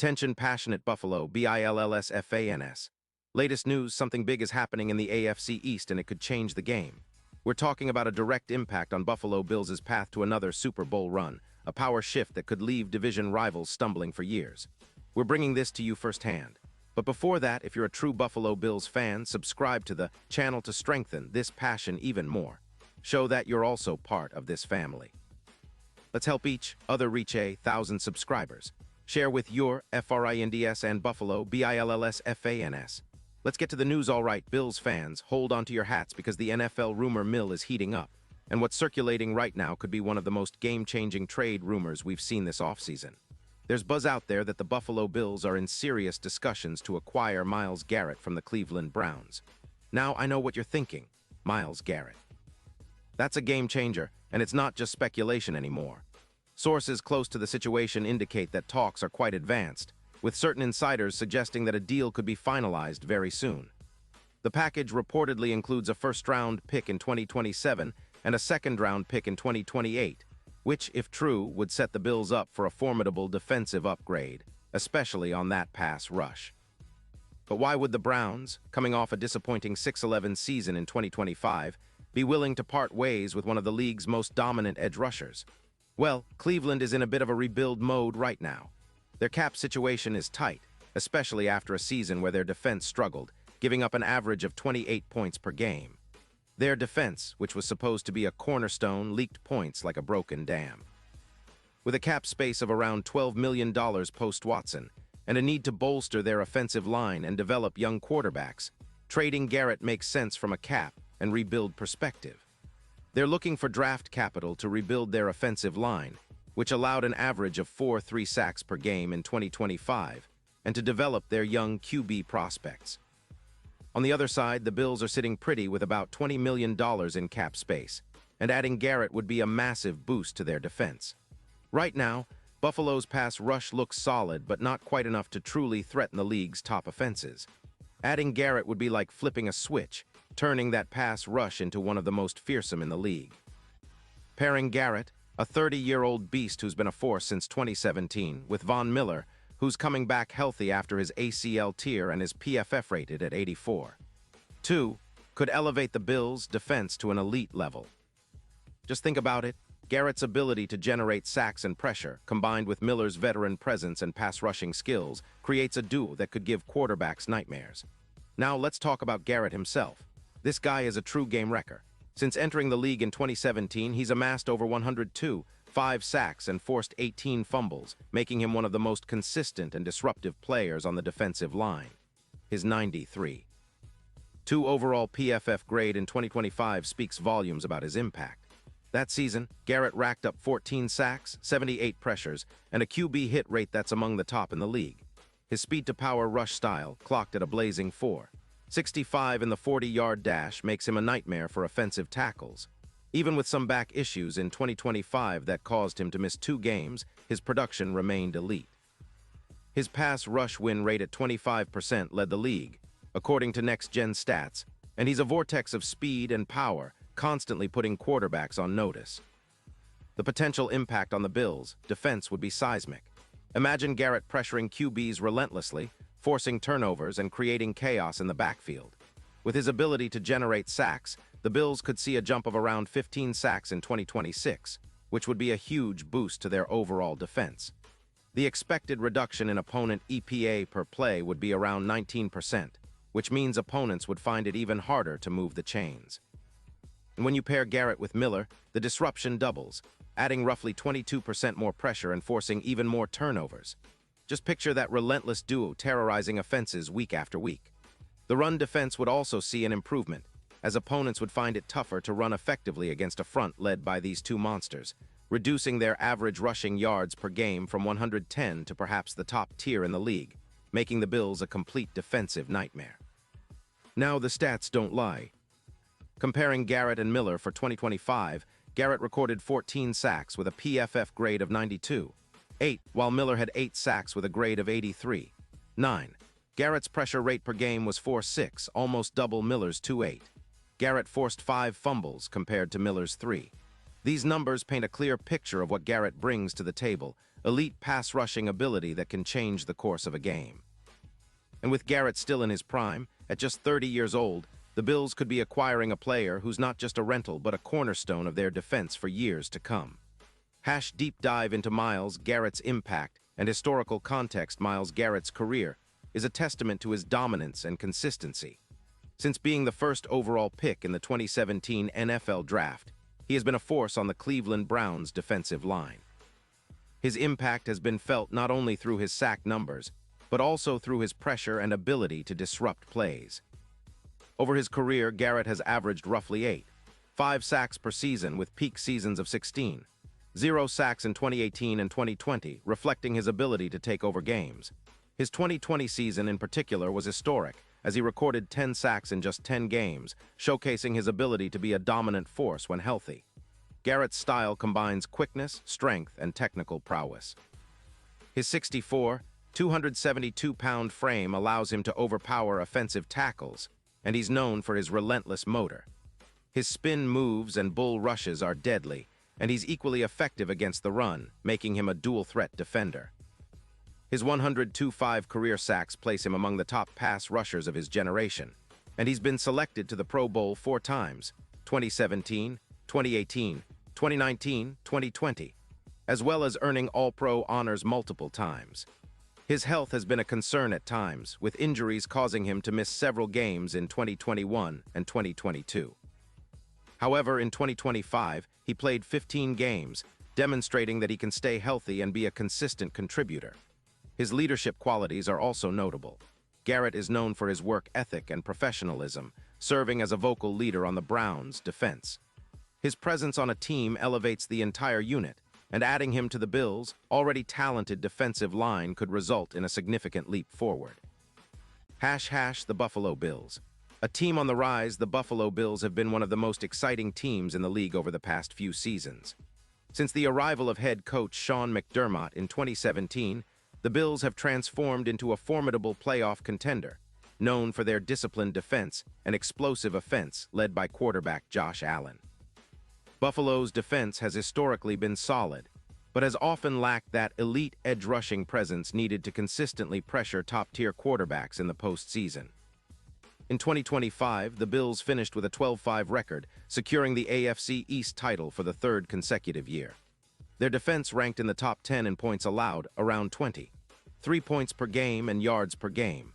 Attention passionate Buffalo, BILLSFANS. Latest news, something big is happening in the AFC East and it could change the game. We're talking about a direct impact on Buffalo Bills' path to another Super Bowl run, a power shift that could leave division rivals stumbling for years. We're bringing this to you firsthand. But before that, if you're a true Buffalo Bills fan, subscribe to the channel to strengthen this passion even more. Show that you're also part of this family. Let's help each other reach 1,000 subscribers. Share with your FRINDS and Buffalo BILLSFANS. Let's get to the news. All right, Bills fans, hold on to your hats because the NFL rumor mill is heating up. And what's circulating right now could be one of the most game-changing trade rumors we've seen this offseason. There's buzz out there that the Buffalo Bills are in serious discussions to acquire Myles Garrett from the Cleveland Browns. Now, I know what you're thinking. Myles Garrett. That's a game changer, and it's not just speculation anymore. Sources close to the situation indicate that talks are quite advanced, with certain insiders suggesting that a deal could be finalized very soon. The package reportedly includes a first-round pick in 2027 and a second-round pick in 2028, which, if true, would set the Bills up for a formidable defensive upgrade, especially on that pass rush. But why would the Browns, coming off a disappointing 6-11 season in 2025, be willing to part ways with one of the league's most dominant edge rushers? Well, Cleveland is in a bit of a rebuild mode right now. Their cap situation is tight, especially after a season where their defense struggled, giving up an average of 28 points per game. Their defense, which was supposed to be a cornerstone, leaked points like a broken dam. With a cap space of around $12 million post-Watson, and a need to bolster their offensive line and develop young quarterbacks, trading Garrett makes sense from a cap and rebuild perspective. They're looking for draft capital to rebuild their offensive line, which allowed an average of 3 sacks per game in 2025, and to develop their young QB prospects. On the other side, the Bills are sitting pretty with about $20 million in cap space, and adding Garrett would be a massive boost to their defense. Right now, Buffalo's pass rush looks solid, but not quite enough to truly threaten the league's top offenses. Adding Garrett would be like flipping a switch, turning that pass rush into one of the most fearsome in the league. Pairing Garrett, a 30-year-old beast who's been a force since 2017, with Von Miller, who's coming back healthy after his ACL tear and is PFF rated at 84. 2, could elevate the Bills' defense to an elite level. Just think about it. Garrett's ability to generate sacks and pressure, combined with Miller's veteran presence and pass-rushing skills, creates a duo that could give quarterbacks nightmares. Now let's talk about Garrett himself. This guy is a true game wrecker. Since entering the league in 2017, he's amassed over 102, 5 sacks, and forced 18 fumbles, making him one of the most consistent and disruptive players on the defensive line. His 93. 2 overall PFF grade in 2025 speaks volumes about his impact. That season, Garrett racked up 14 sacks, 78 pressures, and a QB hit rate that's among the top in the league. His speed-to-power rush style clocked at a blazing 4.65 in the 40-yard dash makes him a nightmare for offensive tackles. Even with some back issues in 2025 that caused him to miss 2 games, his production remained elite. His pass rush win rate at 25% led the league, according to next-gen stats, and he's a vortex of speed and power, constantly putting quarterbacks on notice. The potential impact on the Bills' defense would be seismic. Imagine Garrett pressuring QBs relentlessly, forcing turnovers and creating chaos in the backfield. With his ability to generate sacks, the Bills could see a jump of around 15 sacks in 2026, which would be a huge boost to their overall defense. The expected reduction in opponent EPA per play would be around 19%, which means opponents would find it even harder to move the chains. And when you pair Garrett with Miller, the disruption doubles, adding roughly 22% more pressure and forcing even more turnovers. Just picture that relentless duo terrorizing offenses week after week. The run defense would also see an improvement, as opponents would find it tougher to run effectively against a front led by these 2 monsters, reducing their average rushing yards per game from 110 to perhaps the top tier in the league, making the Bills a complete defensive nightmare. Now the stats don't lie. Comparing Garrett and Miller for 2025, Garrett recorded 14 sacks with a PFF grade of 92.8, while Miller had 8 sacks with a grade of 83.9. Garrett's pressure rate per game was 4.6, almost double Miller's 2.8. Garrett forced 5 fumbles compared to Miller's 3. These numbers paint a clear picture of what Garrett brings to the table, elite pass-rushing ability that can change the course of a game. And with Garrett still in his prime, at just 30 years old, the Bills could be acquiring a player who's not just a rental but a cornerstone of their defense for years to come. Deep dive into Myles Garrett's impact and historical context. Myles Garrett's career is a testament to his dominance and consistency. Since being the first overall pick in the 2017 NFL Draft, he has been a force on the Cleveland Browns' defensive line. His impact has been felt not only through his sack numbers, but also through his pressure and ability to disrupt plays. Over his career, Garrett has averaged roughly 5 sacks per season with peak seasons of 16, 0 sacks in 2018 and 2020, reflecting his ability to take over games. His 2020 season in particular was historic, as he recorded 10 sacks in just 10 games, showcasing his ability to be a dominant force when healthy. Garrett's style combines quickness, strength, and technical prowess. His 6'4", 272-pound frame allows him to overpower offensive tackles, and he's known for his relentless motor. His spin moves and bull rushes are deadly, and he's equally effective against the run, making him a dual-threat defender. His 102.5 career sacks place him among the top pass rushers of his generation, and he's been selected to the Pro Bowl 4 times, 2017, 2018, 2019, 2020, as well as earning All-Pro honors multiple times. His health has been a concern at times, with injuries causing him to miss several games in 2021 and 2022. However, in 2025, he played 15 games, demonstrating that he can stay healthy and be a consistent contributor. His leadership qualities are also notable. Garrett is known for his work ethic and professionalism, serving as a vocal leader on the Browns' defense. His presence on a team elevates the entire unit, and adding him to the Bills' already talented defensive line could result in a significant leap forward. The Buffalo Bills. A team on the rise, the Buffalo Bills have been one of the most exciting teams in the league over the past few seasons. Since the arrival of head coach Sean McDermott in 2017, the Bills have transformed into a formidable playoff contender, known for their disciplined defense and explosive offense led by quarterback Josh Allen. Buffalo's defense has historically been solid, but has often lacked that elite edge-rushing presence needed to consistently pressure top-tier quarterbacks in the postseason. In 2025, the Bills finished with a 12-5 record, securing the AFC East title for the 3rd consecutive year. Their defense ranked in the top 10 in points allowed, around 20, 3 points per game and yards per game.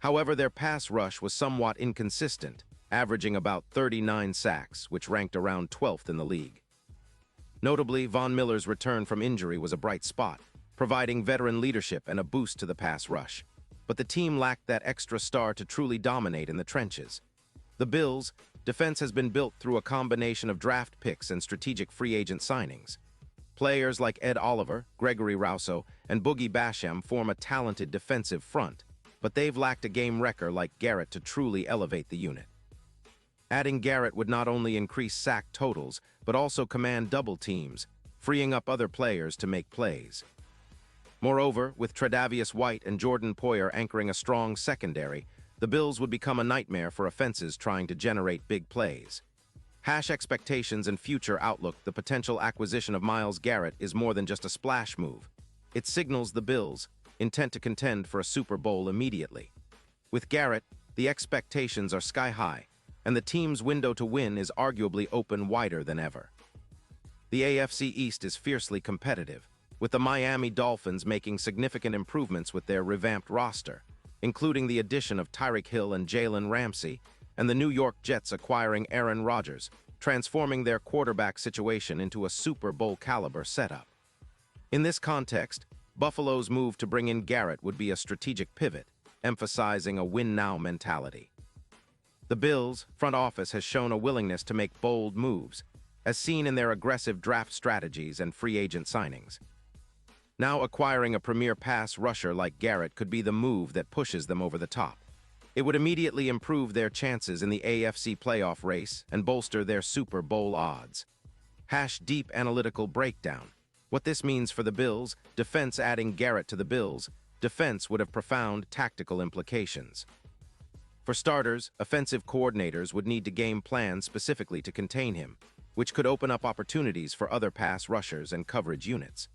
However, their pass rush was somewhat inconsistent, averaging about 39 sacks, which ranked around 12th in the league. Notably, Von Miller's return from injury was a bright spot, providing veteran leadership and a boost to the pass rush. But the team lacked that extra star to truly dominate in the trenches. The Bills' defense has been built through a combination of draft picks and strategic free agent signings. Players like Ed Oliver, Gregory Rousseau, and Boogie Basham form a talented defensive front, but they've lacked a game wrecker like Garrett to truly elevate the unit. Adding Garrett would not only increase sack totals, but also command double teams, freeing up other players to make plays. Moreover, with Tre'Davious White and Jordan Poyer anchoring a strong secondary, the Bills would become a nightmare for offenses trying to generate big plays. Expectations and future outlook. The potential acquisition of Myles Garrett is more than just a splash move. It signals the Bills' intent to contend for a Super Bowl immediately. With Garrett, the expectations are sky-high, and the team's window to win is arguably open wider than ever. The AFC East is fiercely competitive, with the Miami Dolphins making significant improvements with their revamped roster, including the addition of Tyreek Hill and Jalen Ramsey, and the New York Jets acquiring Aaron Rodgers, transforming their quarterback situation into a Super Bowl-caliber setup. In this context, Buffalo's move to bring in Garrett would be a strategic pivot, emphasizing a win-now mentality. The Bills' front office has shown a willingness to make bold moves, as seen in their aggressive draft strategies and free agent signings. Now acquiring a premier pass rusher like Garrett could be the move that pushes them over the top. It would immediately improve their chances in the AFC playoff race and bolster their Super Bowl odds. Deep analytical breakdown. What this means for the Bills' defense. Adding Garrett to the Bills' defense would have profound tactical implications. For starters, offensive coordinators would need to game plans specifically to contain him, which could open up opportunities for other pass rushers and coverage units.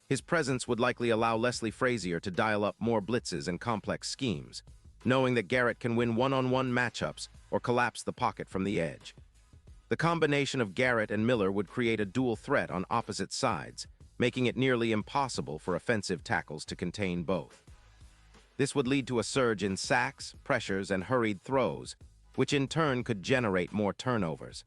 His presence would likely allow Leslie Frazier to dial up more blitzes and complex schemes, knowing that Garrett can win one-on-one matchups or collapse the pocket from the edge. The combination of Garrett and Miller would create a dual threat on opposite sides, making it nearly impossible for offensive tackles to contain both. This would lead to a surge in sacks, pressures, and hurried throws, which in turn could generate more turnovers.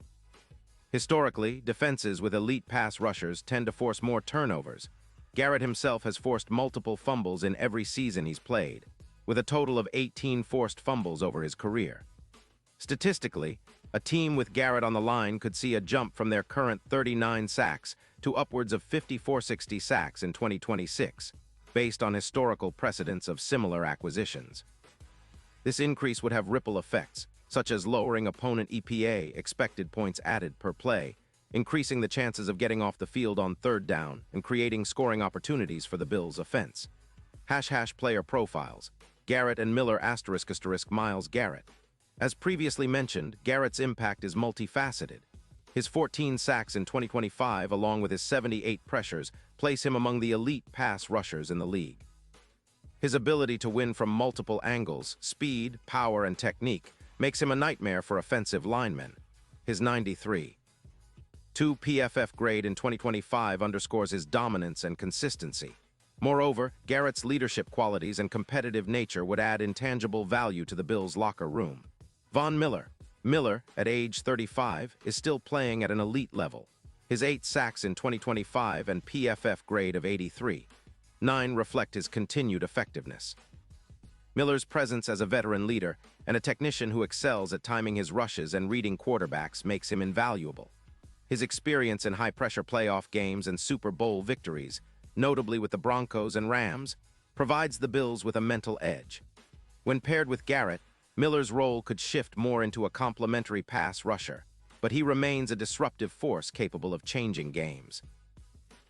Historically, defenses with elite pass rushers tend to force more turnovers. Garrett himself has forced multiple fumbles in every season he's played, with a total of 18 forced fumbles over his career. Statistically, a team with Garrett on the line could see a jump from their current 39 sacks to upwards of 54-60 sacks in 2026, based on historical precedents of similar acquisitions. This increase would have ripple effects, such as lowering opponent EPA, expected points added per play, increasing the chances of getting off the field on third down, and creating scoring opportunities for the Bills' offense. # player profiles. Garrett and Miller *** Myles Garrett. As previously mentioned, Garrett's impact is multifaceted. His 14 sacks in 2025, along with his 78 pressures, place him among the elite pass rushers in the league. His ability to win from multiple angles, speed, power, and technique makes him a nightmare for offensive linemen. His 93.2 PFF grade in 2025 underscores his dominance and consistency. Moreover, Garrett's leadership qualities and competitive nature would add intangible value to the Bills' locker room. Von Miller. Miller, at age 35, is still playing at an elite level. His 8 sacks in 2025 and PFF grade of 83.9 reflect his continued effectiveness. Miller's presence as a veteran leader and a technician who excels at timing his rushes and reading quarterbacks makes him invaluable. His experience in high-pressure playoff games and Super Bowl victories, notably with the Broncos and Rams, provides the Bills with a mental edge. When paired with Garrett, Miller's role could shift more into a complementary pass rusher, but he remains a disruptive force capable of changing games.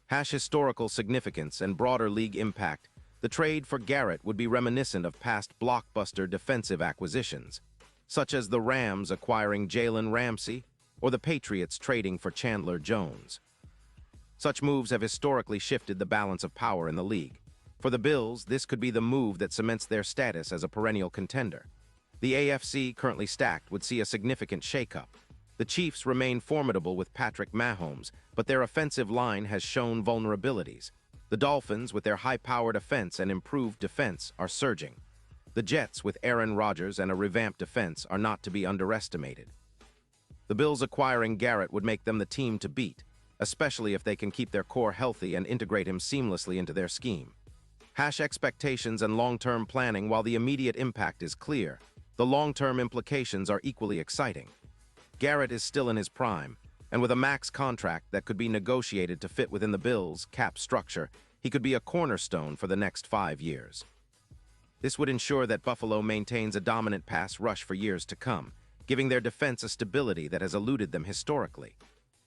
Historical significance and broader league impact. The trade for Garrett would be reminiscent of past blockbuster defensive acquisitions, such as the Rams acquiring Jalen Ramsey or the Patriots trading for Chandler Jones. Such moves have historically shifted the balance of power in the league. For the Bills, this could be the move that cements their status as a perennial contender. The AFC, currently stacked, would see a significant shakeup. The Chiefs remain formidable with Patrick Mahomes, but their offensive line has shown vulnerabilities. The Dolphins, with their high-powered offense and improved defense, are surging. The Jets, with Aaron Rodgers and a revamped defense, are not to be underestimated. The Bills acquiring Garrett would make them the team to beat, especially if they can keep their core healthy and integrate him seamlessly into their scheme. Expectations and long-term planning. While the immediate impact is clear, the long-term implications are equally exciting. Garrett is still in his prime, and with a max contract that could be negotiated to fit within the Bills' cap structure, he could be a cornerstone for the next 5 years. This would ensure that Buffalo maintains a dominant pass rush for years to come, giving their defense a stability that has eluded them historically.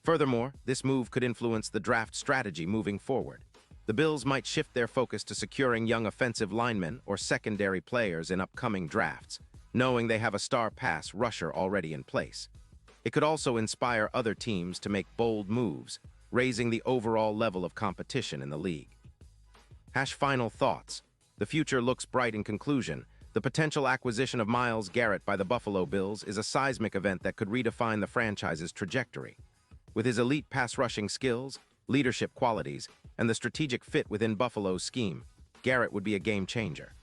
Furthermore, this move could influence the draft strategy moving forward. The Bills might shift their focus to securing young offensive linemen or secondary players in upcoming drafts, knowing they have a star pass rusher already in place. It could also inspire other teams to make bold moves, raising the overall level of competition in the league. Final thoughts. The future looks bright. In conclusion, the potential acquisition of Myles Garrett by the Buffalo Bills is a seismic event that could redefine the franchise's trajectory. With his elite pass-rushing skills, leadership qualities, and the strategic fit within Buffalo's scheme, Garrett would be a game-changer.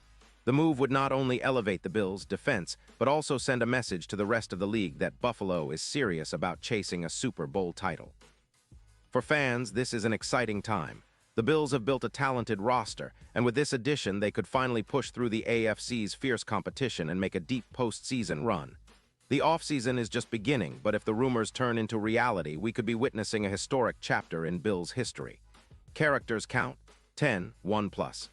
The move would not only elevate the Bills' defense, but also send a message to the rest of the league that Buffalo is serious about chasing a Super Bowl title. For fans, this is an exciting time. The Bills have built a talented roster, and with this addition, they could finally push through the AFC's fierce competition and make a deep postseason run. The offseason is just beginning, but if the rumors turn into reality, we could be witnessing a historic chapter in Bills history. Characters count 10, 1+.